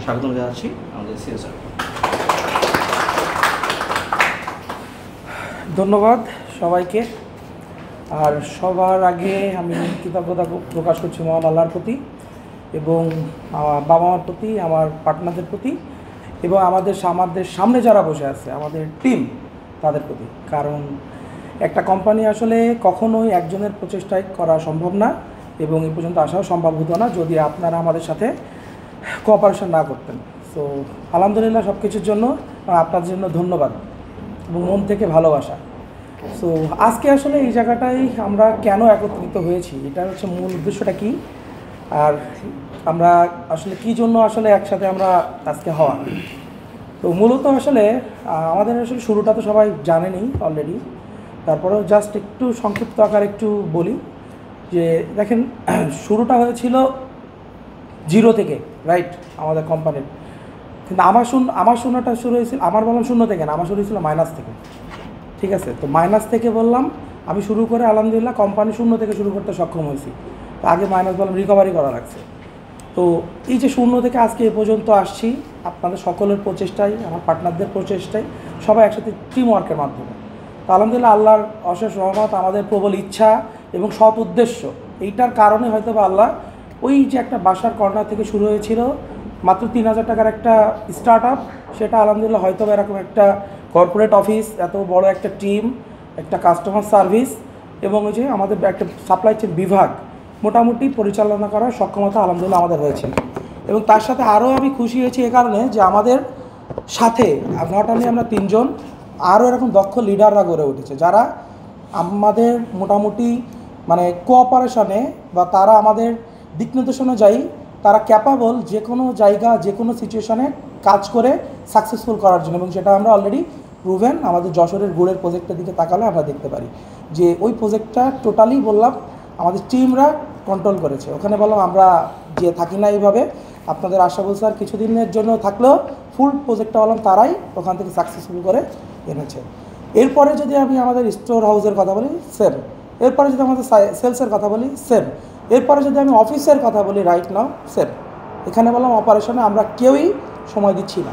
স্বাগতম জানাচ্ছি আমাদের সিও স্যার। ধন্যবাদ সবাইকে। আর সবার আগে আমি কৃতজ্ঞতা প্রকাশ করছি মহান আল্লাহর প্রতি এবং বাবা মার প্রতি, আমার পার্টনারদের প্রতি এবং আমাদের সামনে যারা বসে আছে আমাদের টিম তাদের প্রতি। কারণ একটা কোম্পানি আসলে কখনোই একজনের প্রচেষ্টায় করা সম্ভব না এবং এই পর্যন্ত আসাও সম্ভব হতো না যদি আপনারা আমাদের সাথে কোঅপারেশন না করতেন। সো আলহামদুলিল্লাহ সব কিছুর জন্য আপনাদের জন্য ধন্যবাদ এবং মন থেকে ভালোবাসা। সো আজকে আসলে এই জায়গাটাই আমরা কেন একত্রিত হয়েছি, এটা হচ্ছে মূল উদ্দেশ্যটা কি, আর আমরা আসলে কী জন্য আসলে একসাথে আমরা আজকে হওয়া। তো মূলত আসলে আমাদের আসলে শুরুটা তো সবাই জানেনি অলরেডি, তারপরেও জাস্ট একটু সংক্ষিপ্ত আকারে একটু বলি যে দেখেন শুরুটা হয়েছিল 0 থেকে, রাইট, আমাদের কোম্পানির। কিন্তু আমার শূন্যটা শুরু হয়েছিল, আমার বললাম 0 থেকে না, আমার শুরু হয়েছিল মাইনাস থেকে। ঠিক আছে, তো মাইনাস থেকে বললাম আমি শুরু করে আলহামদুলিল্লাহ কোম্পানি 0 থেকে শুরু করতে সক্ষম হয়েছি। তো আগে মাইনাস বললাম রিকভারি করা লাগছে। তো এই যে 0 থেকে আজকে এ পর্যন্ত আসছি আপনাদের সকলের প্রচেষ্টায়, আমার পার্টনারদের প্রচেষ্টায়, সবাই একসাথে টিম ওয়ার্কের মাধ্যমে। তো আলহামদুলিল্লাহ আল্লাহর অশেষ রহমত, আমাদের প্রবল ইচ্ছা এবং সৎ উদ্দেশ্য, এইটার কারণে হয়তো বা আল্লাহ ওই যে একটা বাসার কর্নার থেকে শুরু হয়েছিল মাত্র 3000 টাকার একটা স্টার্ট আপ, সেটা আলহামদুলিল্লাহ হয়তো বা এরকম একটা কর্পোরেট অফিস, এত বড় একটা টিম, একটা কাস্টমার সার্ভিস এবং ওই যে আমাদের একটা সাপ্লাই চেইন বিভাগ মোটামুটি পরিচালনা করার সক্ষমতা আলহামদুলিল্লাহ আমাদের হয়েছে। এবং তার সাথে আরও আমি খুশি হয়েছি এ কারণে যে আমাদের সাথে নট অনলি আমরা 3 জন, আরও এরকম দক্ষ লিডাররা গড়ে উঠেছে যারা আমাদের মোটামুটি মানে কোঅপারেশনে বা তারা আমাদের দিক নির্দেশ অনুযায়ী তারা ক্যাপাবল যে কোনো জায়গা যে কোনো সিচুয়েশনে কাজ করে সাকসেসফুল করার জন্য। এবং সেটা আমরা অলরেডি প্রুভেন, আমাদের যশোরের গুড়ের প্রজেক্টের দিকে তাকালে আমরা দেখতে পারি যে ওই প্রজেক্টটা টোটালি বললাম আমাদের টিমরা কন্ট্রোল করেছে। ওখানে বললাম আমরা যে থাকি না এইভাবে, আপনাদের আশরাফুল স্যার কিছুদিনের জন্য থাকলেও ফুল প্রজেক্টটা বললাম তারাই ওখান থেকে সাকসেসফুল করে এনেছে। এরপরে যদি আমি আমাদের স্টোর হাউসের কথা বলি সেম, এরপরে যদি আমাদের সেলসের কথা বলি সেম, এরপরে যদি আমি অফিসের কথা বলি রাইট নাও সেম। এখানে বললাম অপারেশনে আমরা কেউই সময় দিচ্ছি না,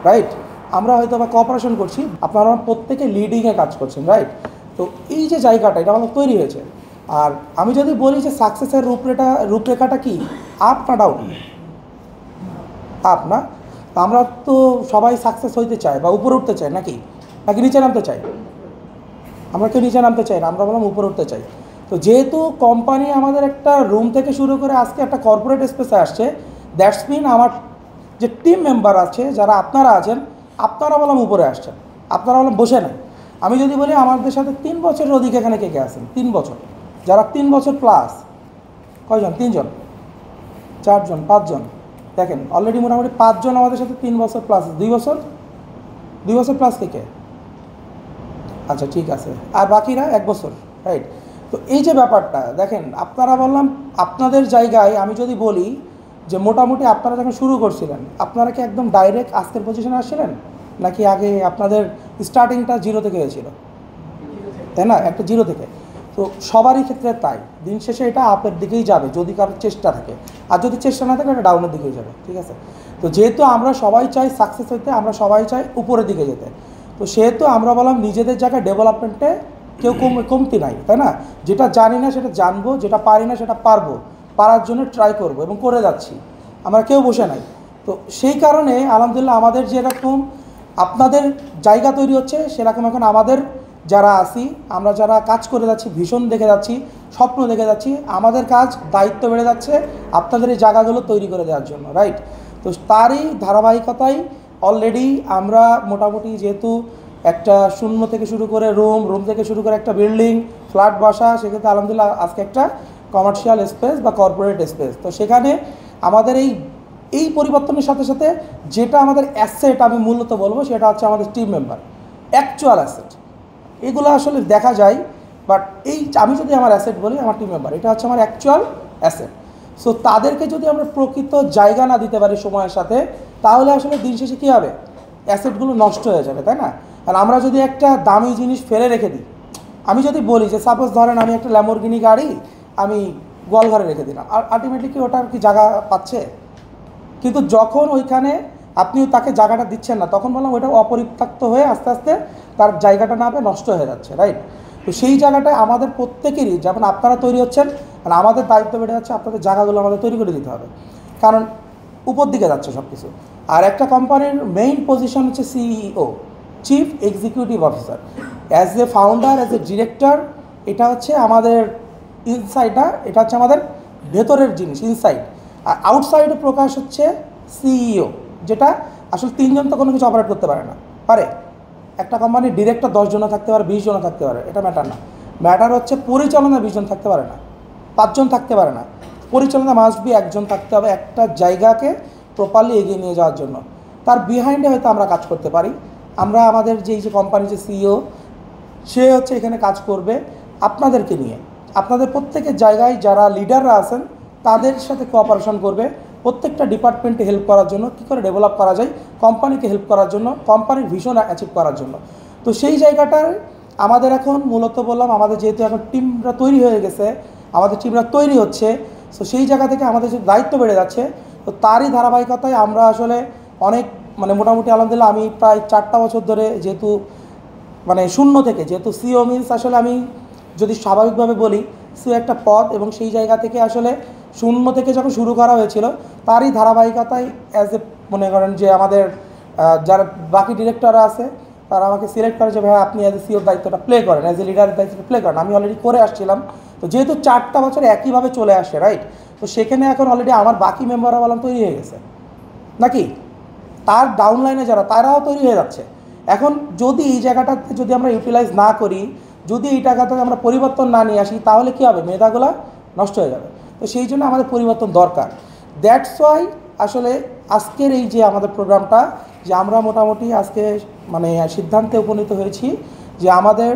রাইট, আমরা হয়তো বা কোঅপারেশন করছি, আপনারা প্রত্যেকে লিডিংয়ে কাজ করছেন, রাইট। তো এই যে জায়গাটা এটা আমার তৈরি হয়েছে। আর আমি যদি বলি যে সাকসেসের রূপরেখাটা কি, আপ না ডাউন? আপ না? আমরা তো সবাই সাকসেস হইতে চাই বা উপরে উঠতে চাই, নাকি নিচে নামতে চাই? আমরা কেউ নিচে নামতে চাই না, আমরা বললাম উপরে উঠতে চাই। তো যেহেতু কোম্পানি আমাদের একটা রুম থেকে শুরু করে আজকে একটা কর্পোরেট স্পেসে আসছে, দ্যাটস মিন আমার যে টিম মেম্বার আছে যারা আপনারা আছেন, আপনারা বললাম উপরে আসছেন, আপনারা বললাম বসে নাই। আমি যদি বলি আমাদের সাথে 3 বছরের অধিক এখানে কে কে আছেন, 3 বছর, যারা 3 বছর প্লাস, কয়জন? 3 জন, 4 জন, 5 জন, দেখেন অলরেডি মোটামুটি 5 জন আমাদের সাথে 3 বছর প্লাস, 2 বছর প্লাস কে কে? আচ্ছা ঠিক আছে, আর বাকিরা 1 বছর, রাইট। তো এই যে ব্যাপারটা দেখেন, আপনারা বললাম আপনাদের জায়গায় আমি যদি বলি যে মোটামুটি আপনারা যখন শুরু করছিলেন আপনারা কি একদম ডাইরেক্ট আজকের পজিশনে আসছিলেন, নাকি আগে আপনাদের স্টার্টিংটা 0 থেকে হয়েছিল, তাই না? একটা 0 থেকে। তো সবারই ক্ষেত্রে তাই, দিন শেষে এটা আপের দিকেই যাবে যদি কারোর চেষ্টা থাকে, আর যদি চেষ্টা না থাকে এটা ডাউনের দিকেই যাবে, ঠিক আছে। তো যেহেতু আমরা সবাই চাই সাকসেস হইতে, আমরা সবাই চাই উপরের দিকে যেতে, তো সেহেতু আমরা বললাম নিজেদের জায়গায় ডেভেলপমেন্টে কেউ কমতি নাই, তাই না? যেটা জানি না সেটা জানবো, যেটা পারি না সেটা পারবো, পারার জন্য ট্রাই করব এবং করে যাচ্ছি, আমরা কেউ বসে নাই। তো সেই কারণে আলহামদুলিল্লাহ আমাদের যেরকম আপনাদের জায়গা তৈরি হচ্ছে সেরকম এখন আমাদের যারা আছি, আমরা যারা কাজ করে যাচ্ছি, ভীষণ দেখে যাচ্ছি, স্বপ্ন দেখে যাচ্ছি, আমাদের কাজ দায়িত্ব বেড়ে যাচ্ছে আপনাদের এই জায়গাগুলো তৈরি করে দেওয়ার জন্য, রাইট। তো তারই ধারাবাহিকতায় অলরেডি আমরা মোটামুটি যেহেতু একটা 0 থেকে শুরু করে রুম থেকে শুরু করে একটা বিল্ডিং, ফ্ল্যাট, বাসা, সেক্ষেত্রে আলহামদুলিল্লাহ আজকে একটা কমার্শিয়াল স্পেস বা কর্পোরেট স্পেস। তো সেখানে আমাদের এই পরিবর্তনের সাথে সাথে যেটা আমাদের অ্যাসেট আমি মূলত বলবো সেটা হচ্ছে আমাদের টিম মেম্বার, অ্যাকচুয়াল অ্যাসেট। এগুলো আসলে দেখা যায়, বাট আমি যদি আমার অ্যাসেট বলি আমার টিম মেম্বার, এটা হচ্ছে আমার অ্যাকচুয়াল অ্যাসেট। সো তাদেরকে যদি আমরা প্রকৃত জায়গা না দিতে পারি সময়ের সাথে, তাহলে আসলে দিন শেষে কী হবে, অ্যাসেটগুলো নষ্ট হয়ে যাবে, তাই না? আর আমরা যদি একটা দামি জিনিস ফেলে রেখে দিই, আমি যদি বলি যে সাপোজ ধরেন আমি একটা ল্যাম্বরগিনি গাড়ি আমি গোয়ালঘরে রেখে দিলাম, আর আলটিমেটলি কি ওটার কি জায়গা পাচ্ছে? কিন্তু যখন ওইখানে আপনি তাকে জায়গাটা দিচ্ছেন না, তখন বললাম ওইটা অপরিত্যক্ত হয়ে আস্তে আস্তে তার জায়গাটা না পেয়ে নষ্ট হয়ে যাচ্ছে, রাইট? তো সেই জায়গাটায় আমাদের প্রত্যেকেরই, যেমন আপনারা তৈরি হচ্ছেন, আর আমাদের দায়িত্ব বেড়ে যাচ্ছে আপনাদের জায়গাগুলো আমাদের তৈরি করে দিতে হবে, কারণ উপর দিকে যাচ্ছে সব কিছু। আর একটা কোম্পানির মেইন পজিশন হচ্ছে CEO, chief executive officer. As a founder, as a director, এটা হচ্ছে আমাদের ইনসাইডটা, এটা হচ্ছে আমাদের ভেতরের জিনিস, ইনসাইড। আর আউটসাইডে প্রকাশ হচ্ছে সিইও, যেটা আসলে 3 জন তো কোনো কিছু অপারেট করতে পারে না। পারে একটা কোম্পানির ডিরেক্টর 10 জন থাকতে পারে, 20 জন থাকতে পারে, এটা ম্যাটার না। ম্যাটার হচ্ছে পরিচালনা 20 জন থাকতে পারে না, 5 জন থাকতে পারে না। পরিচালনা মাস্ট বি 1 জন থাকতে হবে একটা জায়গাকে প্রপারলি এগিয়ে নিয়ে যাওয়ার জন্য। তার বিহাইন্ডে হয়তো আমরা কাজ করতে পারি। আমরা আমাদের যে কোম্পানির যে সিইও, সে হচ্ছে এখানে কাজ করবে আপনাদেরকে নিয়ে, আপনাদের প্রত্যেকের জায়গায় যারা লিডাররা আছেন তাদের সাথে কোঅপারেশন করবে, প্রত্যেকটা ডিপার্টমেন্টে হেল্প করার জন্য, কী করে ডেভেলপ করা যায়, কোম্পানিকে হেল্প করার জন্য, কোম্পানির ভিশন অ্যাচিভ করার জন্য। তো সেই জায়গাটার আমাদের এখন মূলত বললাম, আমাদের যেহেতু এখন টিমরা তৈরি হয়ে গেছে, আমাদের টিমরা তৈরি হচ্ছে, তো সেই জায়গা থেকে আমাদের যে দায়িত্ব বেড়ে যাচ্ছে, তো তারই ধারাবাহিকতায় আমরা আসলে অনেক মোটামুটি আলহামদুলিল্লাহ আমি প্রায় 4টা বছর ধরে, যেহেতু শূন্য থেকে, যেহেতু সিও মিনস আসলে আমি যদি স্বাভাবিকভাবে বলি সিও একটা পদ, এবং সেই জায়গা থেকে আসলে শূন্য থেকে যখন শুরু করা হয়েছিল তারই ধারাবাহিকতায় অ্যাজ এ মনে করেন যে আমাদের যারা বাকি ডিরেক্টররা আছে তারা আমাকে সিলেক্ট করে যে ভাই আপনি অ্যাজ এ সিওর দায়িত্বটা প্লে করেন, অ্যাজ এ লিডারের দায়িত্বটা প্লে করেন। আমি অলরেডি করে আসছিলাম, তো যেহেতু 4টা বছর একইভাবে চলে আসে, রাইট? তো সেখানে এখন অলরেডি আমার বাকি মেম্বাররা বললাম তৈরি হয়ে গেছে নাকি, তার ডাউনলাইনে যারা তারাও তৈরি হয়ে যাচ্ছে। এখন যদি এই জায়গাটাতে যদি আমরা ইউটিলাইজ না করি, যদি এই টাকাতে আমরা পরিবর্তন না নিয়ে আসি, তাহলে কী হবে, মেধাগুলো নষ্ট হয়ে যাবে। তো সেই জন্য আমাদের পরিবর্তন দরকার। দ্যাটস ওয়াই আসলে আজকের এই যে আমাদের প্রোগ্রামটা, যে আমরা মোটামুটি আজকে সিদ্ধান্তে উপনীত হয়েছি যে আমাদের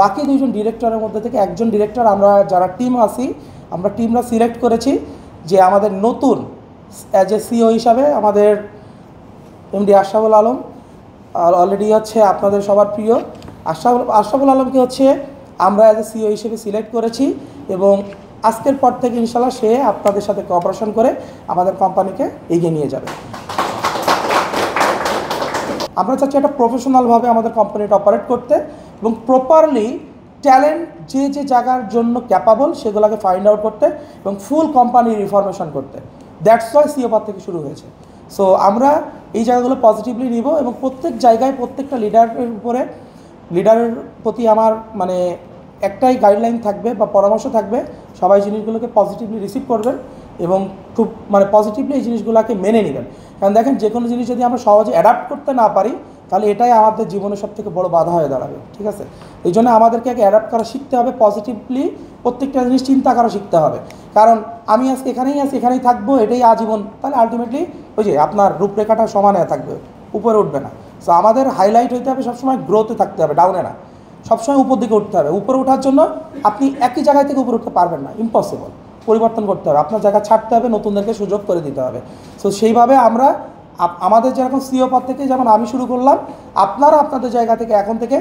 বাকি 2 জন ডিরেক্টরের মধ্যে থেকে একজন ডিরেক্টর, আমরা যারা টিম আছি আমরা টিমরা সিলেক্ট করেছি যে আমাদের নতুন অ্যাজ এ সিও হিসাবে আমাদের এমডি আশরাফুল আলম, আর অলরেডি হচ্ছে আপনাদের সবার প্রিয় আশরাফুল আলমকে হচ্ছে আমরা অ্যাজ এ সিও হিসেবে সিলেক্ট করেছি, এবং আজকের পর থেকে ইনশাল্লাহ সে আপনাদের সাথে কোঅপারেশন করে আমাদের কোম্পানিকে এগিয়ে নিয়ে যাবে। আমরা চাচ্ছি একটা প্রফেশনালভাবে আমাদের কোম্পানিটা অপারেট করতে, এবং প্রপারলি ট্যালেন্ট যে যে জায়গার জন্য ক্যাপাবল সেগুলোকে ফাইন্ড আউট করতে, এবং ফুল কোম্পানির ইনফরমেশন করতে। দ্যাটস ওয়াই সিও পদ থেকে শুরু হয়েছে। সো আমরা এই জায়গাগুলো পজিটিভলি নিব, এবং প্রত্যেক জায়গায় প্রত্যেকটা লিডারের প্রতি আমার একটাই গাইডলাইন থাকবে বা পরামর্শ থাকবে, সবাই জিনিসগুলোকে পজিটিভলি রিসিভ করবেন এবং খুব পজিটিভলি এই জিনিসগুলোকে মেনে নেবেন। কারণ দেখেন, যে কোনো জিনিস যদি আমরা সহজে অ্যাডাপ্ট করতে না পারি, তাহলে এটাই আমাদের জীবনের সবথেকে বড় বাধা হয়ে দাঁড়াবে, ঠিক আছে? এই জন্য আমাদেরকে আগে অ্যাডাপ্ট করা শিখতে হবে, পজিটিভলি প্রত্যেকটা জিনিস চিন্তা করা শিখতে হবে। কারণ আমি আজকে এখানেই আছি, এখানেই থাকবো, এটাই আজীবন, তাহলে আলটিমেটলি ওই যে আপনার রূপরেখাটা সমানে থাকবে, উপরে উঠবে না। সো আমাদের হাইলাইট হইতে হবে সবসময়, গ্রোথে থাকতে হবে, ডাউনে না, সবসময় উপর দিকে উঠতে হবে। উপরে ওঠার জন্য আপনি একই জায়গায় থেকে উপরে উঠতে পারবেন না, ইম্পসিবল। পরিবর্তন করতে হবে, আপনার জায়গা ছাড়তে হবে, নতুনদেরকে সুযোগ করে দিতে হবে। সো সেইভাবে আমরা আমাদের যেরকম সিও পদ থেকে যেমন আমি শুরু করলাম, আপনারা আপনাদের জায়গা থেকে এখন থেকে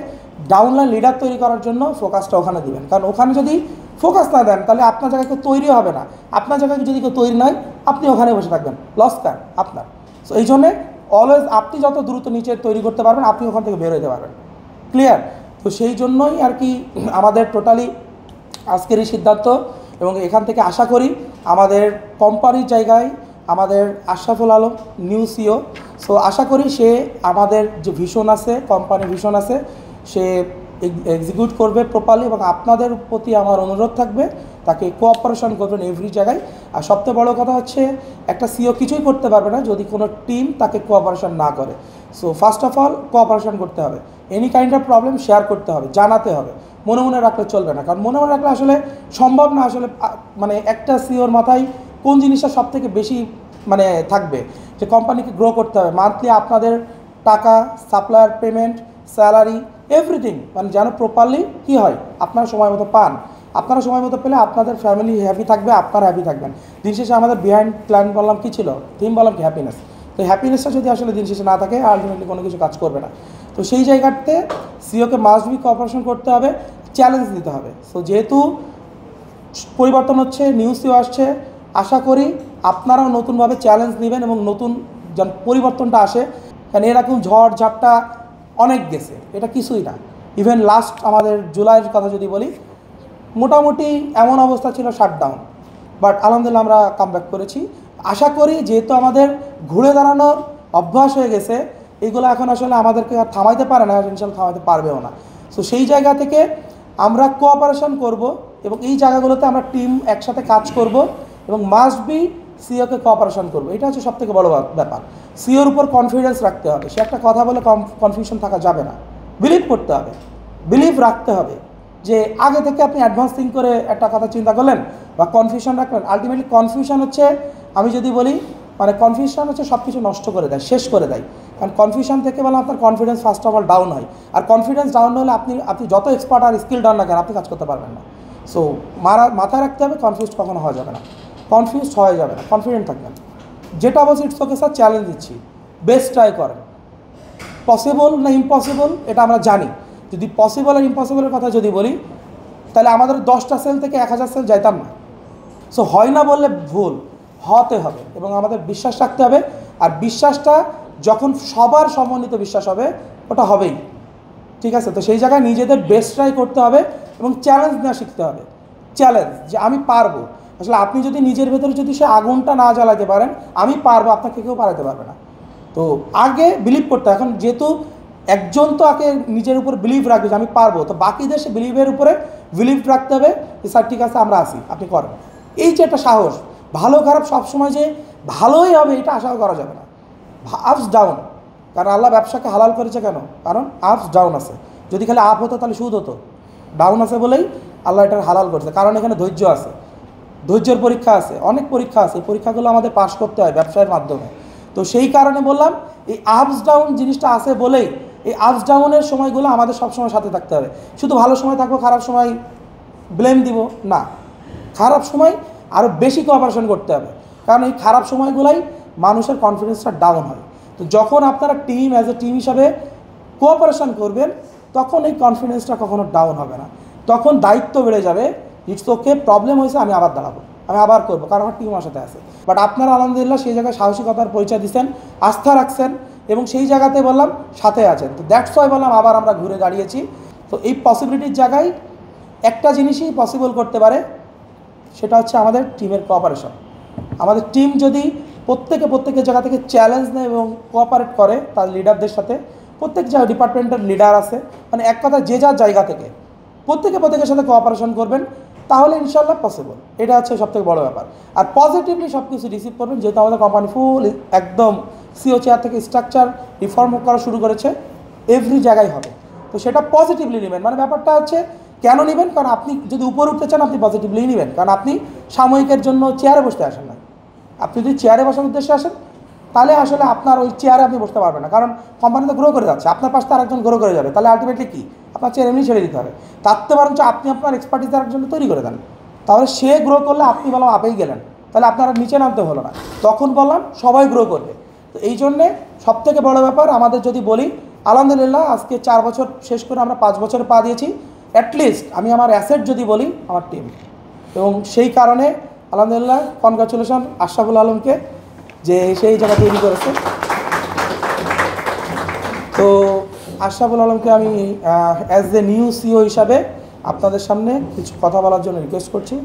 ডাউনলাইন লিডার তৈরি করার জন্য ফোকাসটা ওখানে দিবেন। কারণ ওখানে যদি ফোকাস না দেন, তাহলে আপনার জায়গায় কেউ তৈরি হবে না। আপনার জায়গায় যদি কেউ তৈরি নয়, আপনি ওখানে বসে থাকবেন, লস কার আপনার। সো এই জন্যে অলওয়েজ আপনি যত দ্রুত নিচে তৈরি করতে পারবেন, আপনি ওখান থেকে বের হতে পারবেন। ক্লিয়ার? তো সেই জন্যই আর কি আমাদের টোটালি আজকের এই সিদ্ধান্ত, এবং এখান থেকে আশা করি আমাদের কোম্পানির জায়গায় আমাদের Ashraful Alam new CEO. So আশা করি সে আমাদের যে ভিশন আছে, কোম্পানির ভিশন আছে, সে এক্সিকিউট করবে প্রপারলি, এবং আপনাদের প্রতি আমার অনুরোধ থাকবে তাকে কোঅপারেশন করবেন এভরি জায়গায়। আর সবচেয়ে বড় কথা হচ্ছে, একটা সিও কিছুই করতে পারবে না যদি কোনো টিম তাকে কোঅপারেশন না করে। So first of all cooperation করতে হবে, any kind of problem share করতে হবে, জানাতে হবে, মনে মনে রাখলে চলবে না। কারণ মনে মনে রাখলে আসলে সম্ভব না। আসলে একটা সিওর মাথায় কোন জিনিসটা সবথেকে বেশি থাকবে, যে কোম্পানিকে গ্রো করতে হবে, মান্থলি আপনাদের টাকা, সাপ্লায়ার পেমেন্ট, স্যালারি, এভরিথিং যেন প্রপারলি কী হয়, আপনারা সময় মতো পান। আপনারা সময় মতো পেলে আপনাদের ফ্যামিলি হ্যাপি থাকবে, আপনারা হ্যাপি থাকবেন। দিন শেষে আমাদের বিহাইন্ড প্ল্যান বললাম কী ছিল, থিম বললাম কি, হ্যাপিনেস। তো হ্যাপিনেসটা যদি আসলে দিন শেষে না থাকে, আলটিমেটলি কোনো কিছু কাজ করবে না। তো সেই জায়গাতে সিওকে মাস্ট বি কোঅপারেশন করতে হবে, চ্যালেঞ্জ দিতে হবে। সো যেহেতু পরিবর্তন হচ্ছে, নিউ সিও আসছে, আশা করি আপনারাও নতুনভাবে চ্যালেঞ্জ নেবেন এবং নতুন যেন পরিবর্তনটা আসে। কারণ এরকম ঝড় ঝাপটা অনেক গেছে, এটা কিছুই না। ইভেন লাস্ট আমাদের জুলাইয়ের কথা যদি বলি, মোটামুটি এমন অবস্থা ছিল শাটডাউন, বাট আলহামদুলিল্লাহ আমরা কামব্যাক করেছি। আশা করি যেহেতু আমাদের ঘুরে দাঁড়ানোর অভ্যাস হয়ে গেছে, এইগুলো এখন আসলে আমাদেরকে আর থামাইতে পারে না, ইনশাল্লাহ থামাইতে পারবেও না। সো সেই জায়গা থেকে আমরা কোঅপারেশন করব এবং এই জায়গাগুলোতে আমরা টিম একসাথে কাজ করব এবং মাস্ট বি সিওকে কোঅপারেশন করবো। এটা হচ্ছে সবথেকে বড় ব্যাপার। সিওর উপর কনফিডেন্স রাখতে হবে। সে একটা কথা বলে কনফিউশন থাকা যাবে না, বিলিভ করতে হবে, বিলিভ রাখতে হবে। যে আগে থেকে আপনি অ্যাডভান্স থিঙ্ক করে একটা কথা চিন্তা করলেন বা কনফিউশন রাখলেন, আলটিমেটলি কনফিউশন হচ্ছে, আমি যদি বলি মানে কনফিউশন হচ্ছে সব কিছু নষ্ট করে দেয়, শেষ করে দেয়। কারণ কনফিউশন থেকে বলে আপনার confidence first of all down হয়, আর কনফিডেন্স ডাউন হলে আপনি যত এক্সপার্ট আর স্কিল ডাউন না কেন আপনি কাজ করতে পারবেন না। সো মাথায় রাখতে হবে কনফিউজ কখনো হওয়া যাবে না, কনফিউজড হওয়া যাবে না, কনফিডেন্ট থাকবেন। যেটা বলছি ইটস ওকে স্যার, চ্যালেঞ্জ দিচ্ছি, বেস্ট ট্রাই করেন। পসিবল না ইম্পসিবল এটা আমরা জানি। যদি পসিবল আর ইম্পসিবলের কথা যদি বলি, তাহলে আমাদের 10টা সেল থেকে 1000 সেল যাইতাম না। সো হয় না বললে ভুল, হতে হবে এবং আমাদের বিশ্বাস রাখতে হবে। আর বিশ্বাসটা যখন সবার সমন্বিত বিশ্বাস হবে, ওটা হবেই, ঠিক আছে? তো সেই জায়গায় নিজেদের বেস্ট ট্রাই করতে হবে এবং চ্যালেঞ্জ নেওয়া শিখতে হবে। চ্যালেঞ্জ যে আমি পারবো। আসলে আপনি যদি নিজের ভেতরে যদি সে আগুনটা না জ্বালাতে পারেন, আমি পারবো, আপনাকে কেউ পারাতে পারবে না। তো আগে বিলিভ করতে, এখন যেহেতু একজন তো আগে নিজের উপর বিলিভ রাখবে যে আমি পারবো, তো বাকিদের সে বিলিভের উপরে বিলিভ রাখতে হবে যে স্যার ঠিক আছে আমরা আসি, আপনি করেন। এই যে একটা সাহস, ভালো খারাপ সবসময় যে ভালোই হবে এটা আশাও করা যাবে না। আপস ডাউন, কারণ আল্লাহ ব্যবসাকে হালাল করেছে কেন? কারণ আপস ডাউন আছে। যদি খালি আপ হতো তাহলে সুদ হতো, ডাউন আছে বলেই আল্লাহ এটার হালাল করেছে। কারণ এখানে ধৈর্য আছে, ধৈর্যের পরীক্ষা আছে, অনেক পরীক্ষা আছে। এই পরীক্ষাগুলো আমাদের পাস করতে হয় ব্যবসায়ের মাধ্যমে। তো সেই কারণে বললাম এই আপস ডাউন জিনিসটা আছে বলেই এই আপস ডাউনের সময়গুলো আমাদের সবসময় সাথে থাকতে হবে। শুধু ভালো সময় থাকবো, খারাপ সময় ব্লেম দিব না। খারাপ সময় আরও বেশি কোঅপারেশন করতে হবে, কারণ এই খারাপ সময়গুলাই মানুষের কনফিডেন্সটা ডাউন হয়। তো যখন আপনারা টিম অ্যাজ এ টিম হিসাবে কোঅপারেশন করবেন, তখন এই কনফিডেন্সটা কখনো ডাউন হবে না। তখন দায়িত্ব বেড়ে যাবে, ইটস ওকে, প্রবলেম হয়েছে আমি আবার দাঁড়াবো, আমি আবার করবো, কারণ আমার টিম আমার সাথে আছে। বাট আপনারা আলহামদুলিল্লাহ সেই জায়গায় সাহসিকতার পরিচয় দিচ্ছেন, আস্থা রাখছেন এবং সেই জায়গাতে বললাম সাথে আছেন। তো দ্যাটস ওয়াই বললাম আবার আমরা ঘুরে দাঁড়িয়েছি। তো এই পসিবিলিটির জায়গায় একটা জিনিসই পসিবল করতে পারে, সেটা হচ্ছে আমাদের টিমের কোঅপারেশন। আমাদের টিম যদি প্রত্যেকের জায়গা থেকে চ্যালেঞ্জ নেয় এবং কোঅপারেট করে তার লিডারদের সাথে, প্রত্যেক জায়গায় ডিপার্টমেন্টের লিডার আছে, মানে এক কথা যে যার জায়গা থেকে প্রত্যেকের সাথে কোঅপারেশন করবেন, তাহলে ইনশাল্লাহ পসিবল। এটা হচ্ছে সবথেকে বড় ব্যাপার। আর পজিটিভলি সব কিছু রিসিভ করবেন, যেহেতু আমাদের কোম্পানি ফুল একদম সিও চেয়ার থেকে স্ট্রাকচার রিফর্ম করা শুরু করেছে, এভরি জায়গায় হবে। তো সেটা পজিটিভলি নেবেন। মানে ব্যাপারটা হচ্ছে কেন নেবেন? কারণ আপনি যদি উপরে উঠতে চান আপনি পজিটিভলি নেবেন, কারণ আপনি সাময়িকের জন্য চেয়ারে বসতে আসেন না। আপনি যদি চেয়ারে বসার উদ্দেশ্যে আসেন, তাহলে আসলে আপনার ওই চেয়ারে আপনি বসতে পারবেন না, কারণ কোম্পানি তো গ্রো করে যাচ্ছে, আপনার পাশে আরেকজন গ্রো করে যাবে, তাহলে আলটিমেটলি কী আপনার চেয়ার এমনি ছেড়ে দিতে হবে। তার তো বরঞ্চ আপনি আপনার এক্সপার্টিস আরেকজনকে তৈরি করে দেন, তাহলে সে গ্রো করলে আপনি বললাম আপেই গেলেন, তাহলে আপনার নিচে নামতে হলো না, তখন বললাম সবাই গ্রো করবে। তো এই জন্যে সবথেকে বড় ব্যাপার আমাদের যদি বলি, আলহামদুলিল্লাহ আজকে 4 বছর শেষ করে আমরা 5 বছরে পা দিয়েছি। অ্যাটলিস্ট আমি আমার অ্যাসেট যদি বলি আমার টিম, এবং সেই কারণে আলহামদুলিল্লাহ কনগ্রাচুলেশন আশরাফুল আলমকে যে সেই জায়গা তৈরি করেছে। তো আশরাফুল আলমকে আমি অ্যাজ এ নিউ সিও হিসাবে আপনাদের সামনে কিছু কথা বলার জন্য রিকোয়েস্ট করছি।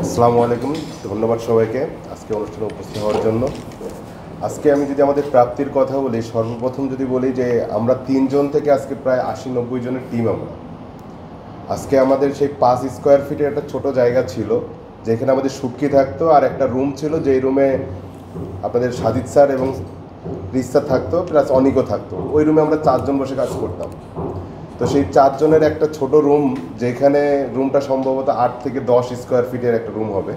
আসসালামু আলাইকুম, ধন্যবাদ সবাইকে আজকে অনুষ্ঠানে উপস্থিত হওয়ার জন্য। আজকে আমি যদি আমাদের প্রাপ্তির কথা বলি, সর্বপ্রথম যদি বলি যে আমরা 3 জন থেকে আজকে প্রায় 80-90 জনের টিম। আমরা আজকে আমাদের সেই 5 স্কোয়ার ফিটের একটা ছোট জায়গা ছিল, যেখানে আমাদের শুটকি থাকতো, আর একটা রুম ছিল, যেই রুমে আপনাদের সাজিদ স্যার এবং রিস্তা থাকতো, প্লাস অনিকও থাকতো। ওই রুমে আমরা 4 জন বসে কাজ করতাম। তো সেই 4 জনের একটা ছোট রুম, যেখানে রুমটা সম্ভবত 8 থেকে 10 স্কোয়ার ফিটের একটা রুম হবে।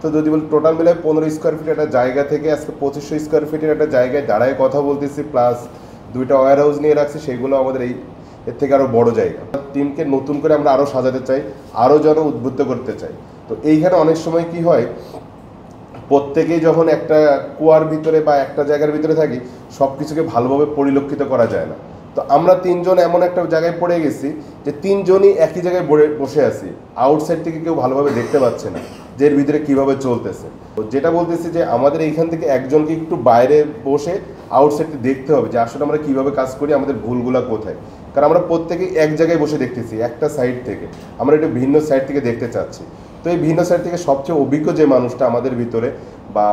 তো যদি বলি টোটাল মিলে 15 স্কোয়ার ফিটের একটা জায়গা থেকে আজকে 2500 স্কোয়ার ফিটের একটা জায়গায় দাঁড়ায় কথা বলতেছি, প্লাস 2টা ওয়্যার হাউস নিয়ে রাখছি, সেগুলো আমাদের এর থেকে আরও বড় জায়গা। টিমকে নতুন করে আমরা আরও সাজাতে চাই, আরও যেন উদ্বুদ্ধ করতে চাই। তো এইখানে অনেক সময় কি হয়, প্রত্যেকেই যখন একটা কুয়ার ভিতরে বা একটা জায়গার ভিতরে থাকি, সব কিছুকে ভালোভাবে পরিলক্ষিত করা যায় না। তো আমরা তিনজন এমন একটা জায়গায় পড়ে গেছি যে তিনজনই একই জায়গায় বসে আছি, আউটসাইড থেকে কেউ ভালোভাবে দেখতে পাচ্ছে না যে এর ভিতরে কীভাবে চলতেছে। তো যেটা বলতেছি যে আমাদের এইখান থেকে একজনকে একটু বাইরে বসে আউটসাইডে দেখতে হবে যে আসলে আমরা কীভাবে কাজ করি, আমাদের ভুলগুলা কোথায়। কারণ আমরা প্রত্যেকেই এক জায়গায় বসে দেখতেছি একটা সাইড থেকে, আমরা একটু ভিন্ন সাইড থেকে দেখতে চাচ্ছি। তো এই ভিন্ন সাইড থেকে সবচেয়ে অভিজ্ঞ যে মানুষটা আমাদের ভিতরে বা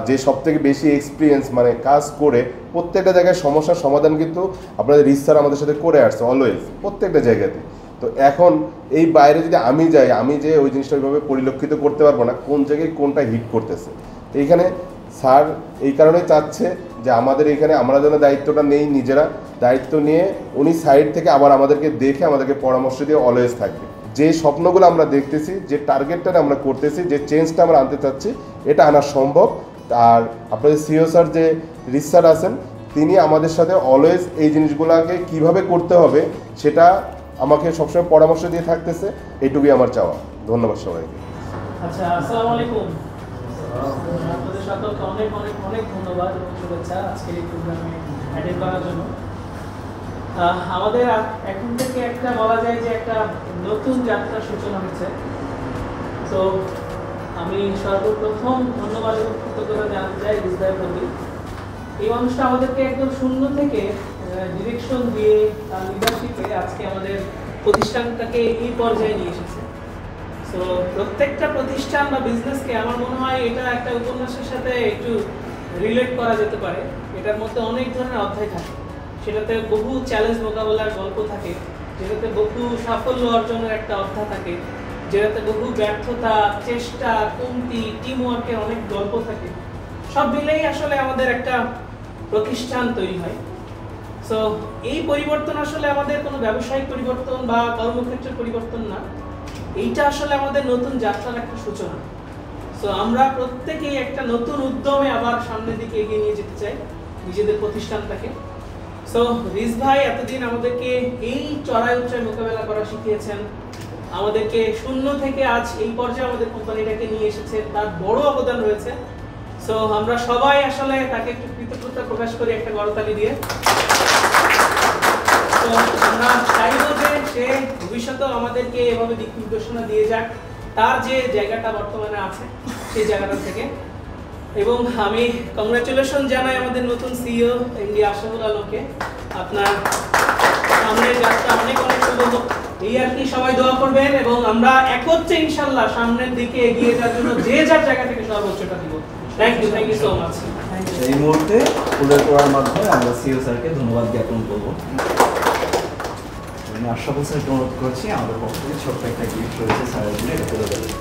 যে সবথেকে বেশি এক্সপিরিয়েন্স মানে কাজ করে প্রত্যেকটা জায়গায় সমস্যার সমাধান কিন্তু আপনাদের রিস স্যার আমাদের সাথে করে আসছে অলওয়েজ প্রত্যেকটা জায়গাতে। তো এখন এই বাইরে যদি আমি যাই, আমি যে ওই জিনিসটা ওইভাবে পরিলক্ষিত করতে পারবো না কোন জায়গায় কোনটা হিট করতেছে। এইখানে স্যার এই কারণেই চাচ্ছে যে আমাদের এখানে আমরা যেন দায়িত্বটা নেই, নিজেরা দায়িত্ব নিয়ে উনি সাইড থেকে আবার আমাদেরকে দেখে আমাদেরকে পরামর্শ দিয়ে অলওয়েজ থাকবে। যে স্বপ্নগুলো আমরা দেখতেছি, যে টার্গেটটা আমরা করতেছি, যে চেঞ্জটা আমরা আনতে চাচ্ছি, এটা আনা সম্ভব। আর আপনাদের সিও স্যার যে রিস স্যার আছেন, তিনি আমাদের সাথে অলওয়েজ এই জিনিসগুলোকে কিভাবে করতে হবে সেটা আমাকে সবসময় পরামর্শ দিয়ে থাকতেছে। এইটুকুই আমার চাওয়া। ধন্যবাদ সবাইকে। আচ্ছা, আসসালামু আলাইকুম। আপনাদের সকলকে অনেক অনেক অনেক ধন্যবাদ এবং শুভেচ্ছা আজকের এই প্রোগ্রামে অ্যাটেন্ড করার জন্য। আমাদের এখন থেকে একটা বলা যায় যে একটা নতুন যাত্রার সূচনা হচ্ছে। তো আমি সর্বপ্রথম ধন্যবাদ এবং কৃতজ্ঞতা জানাতে চাই রিস ভাইয়ের প্রতি। এই মানুষটা আমাদেরকে একদম শূন্য থেকে ডিরেকশন দিয়ে তার লিডারশিপে আজকে আমাদের প্রতিষ্ঠানটাকে এই পর্যায়ে নিয়ে এসেছে। তো প্রত্যেকটা প্রতিষ্ঠান বা বিজনেসকে আমার মনে হয় এটা একটা উপন্যাসের সাথে একটু রিলেট করা যেতে পারে। এটার মধ্যে অনেক ধরনের অধ্যায় থাকে, সেটাতে বহু চ্যালেঞ্জ মোকাবেলার গল্প থাকে, যেটাতে বহু সাফল্য অর্জনের একটা অধ্যায় থাকে, যেটাতে বহু ব্যর্থতা, চেষ্টা, কমতি, টিম ওয়ার্কের অনেক গল্প থাকে। সব মিলেই আসলে আমাদের একটা প্রতিষ্ঠান তৈরি হয়। সো এই পরিবর্তন আসলে আমাদের কোনো ব্যবসায়িক পরিবর্তন বা কর্মক্ষেত্রের পরিবর্তন না, এইটা আসলে আমাদের নতুন যাত্রার একটা সূচনা। সো আমরা প্রত্যেকেই একটা নতুন উদ্যমে আবার সামনের দিকে এগিয়ে নিয়ে যেতে চাই নিজেদের প্রতিষ্ঠানটাকে। সো রিস ভাই এতদিন আমাদেরকে এই চড়াই উচ্চাই মোকাবেলা করা শিখিয়েছেন, আমাদেরকে শূন্য থেকে আজ এই পর্যায়ে আমাদের কোম্পানিটাকে নিয়ে এসেছে, তার বড় অবদান রয়েছে। সো আমরা সবাই আসলে তাকে একটু কৃতজ্ঞতা প্রকাশ করি একটা করতালি দিয়ে। তো আমরা চাইবো যে সে ভবিষ্যতেও আমাদেরকে এভাবে দিক নির্দেশনা দিয়ে যাক তার যে জায়গাটা বর্তমানে আছে সেই জায়গাটা থেকে। এবং আমি কংগ্রাচুলেশন জানাই আমাদের নতুন সিইও এমডি আশরাফুল আলমকে। আপনার সামনের যাত্রা অনেক অনেক শুভ হোক, এই আর কি। সবাই দোয়া করবেন এবং আমরা একত্রে ইনশাআল্লাহ সামনের দিকে এগিয়ে যাওয়ার জন্য যে যার জায়গা থেকে সর্বোচ্চটা দিব। Thank you so much. এই মুহূর্তে ফুলের করার মাধ্যমে আমরা সিও স্যারকে ধন্যবাদ জ্ঞাপন করবো। আমি আশরাফুল স্যারকে অনুরোধ করছি আমাদের পক্ষ থেকে ছোট্ট একটা গিফট রয়েছে স্যারের জন্য, এটা তুলে দেবেন।